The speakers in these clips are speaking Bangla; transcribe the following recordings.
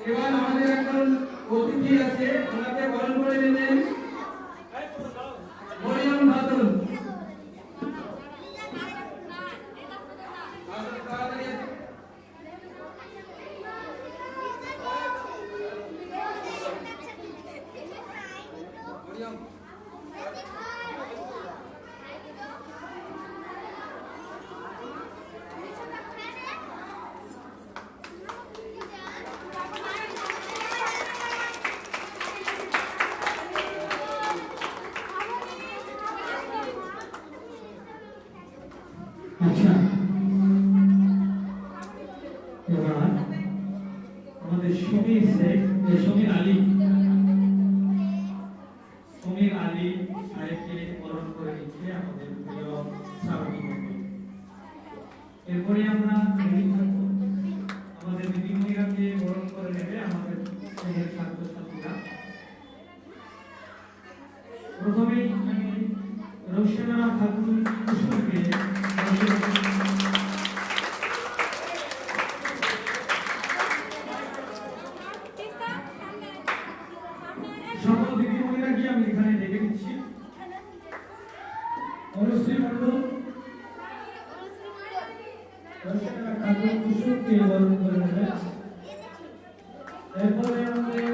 এবার আমাদের একজন অতিথি আছে, ওনাকে বরণ করে নেবেন মরিয়ম খাতুন। আচ্ছা, এবার আমাদের সমীর আলী সাহেবকে বরণ করে নিচ্ছে আমাদের প্রিয় শ্রাবণী মণ্ডল। এরপরে আমরা আমাদের দিদিমণিরাকে বরণ করে নেবে আমাদের স্নেহের ছাত্রছাত্রীরা। প্রথমেই আমি রোশনা খাতুন কুসুমকে সকল দিদিমণিরাকে আমি এখানে ডেকে দিচ্ছি। অনুশ্রী মণ্ডল রোশনা খাতুন কুসুমকে বরণ করে নেবে। এরপরে আমাদের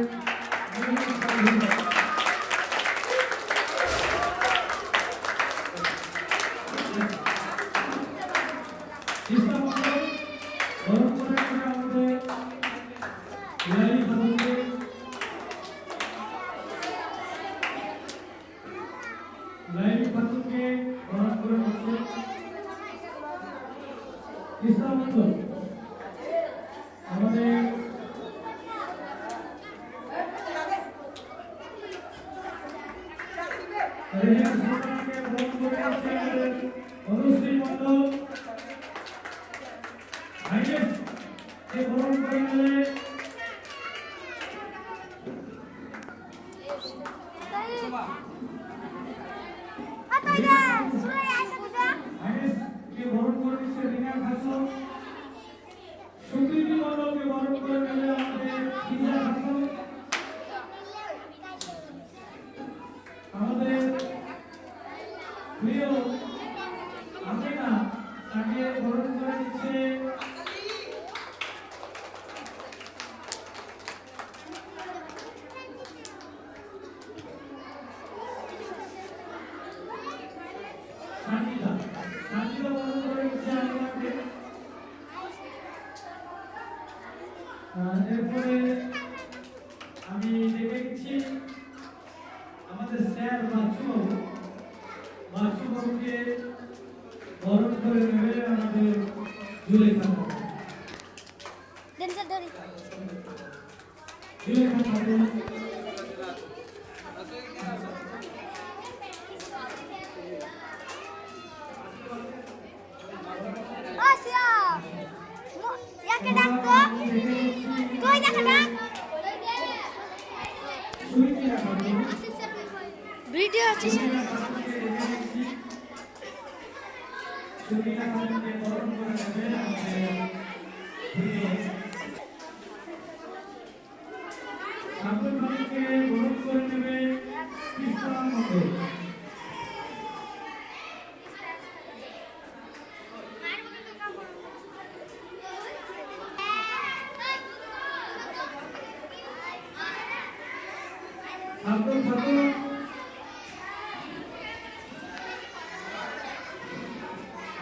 অনুশ্রী মণ্ডল ভাইকে বরণ করে নিলে বরণ করে নিচ্ছে রিনা খাতুন। সুকৃতি মণ্ডলকে বরণ করে নিলে আমাদের ফিজা খাতুন। আমাদের প্রিয় আমিনা তাকে বরণ করে নিচ্ছে সাজিদা বরণ করে নিচ্ছে আমিনাকে। এরপরে আমি দেখে দিচ্ছি আমাদের স্যার বাচ্চুবাবুকে বরণ করে নেবে আমাদের জুলেখা খাতুন। ভিডিও আছে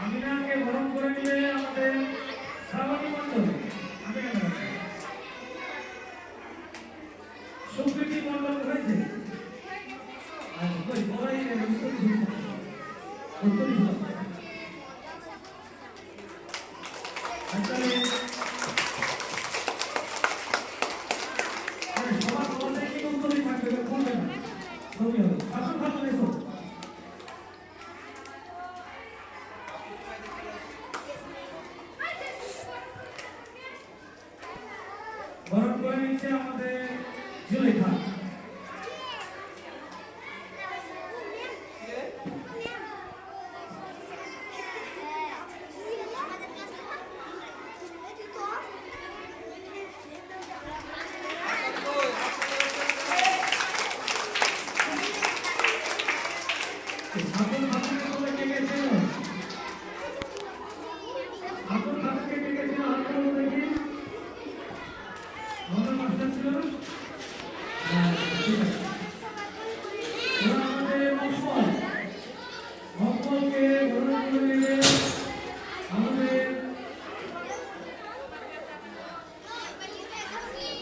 আমিনাকে বরণ করে নিলে আমাদের শ্রাবণী মণ্ডল। সুকৃতি মণ্ডল হয়েছে বরণ করে নিচ্ছে আমাদের জুলেখা।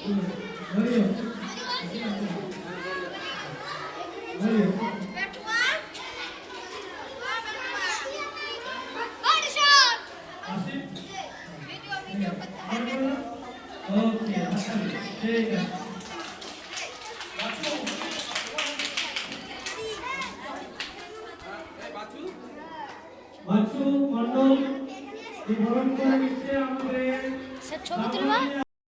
ধরিও ধরিও আসিফ ওকে ঠিক আছে বাচ্চু মন্ডল বরণ করে নিচ্ছে আমাদের স্যার ছবি তুলবা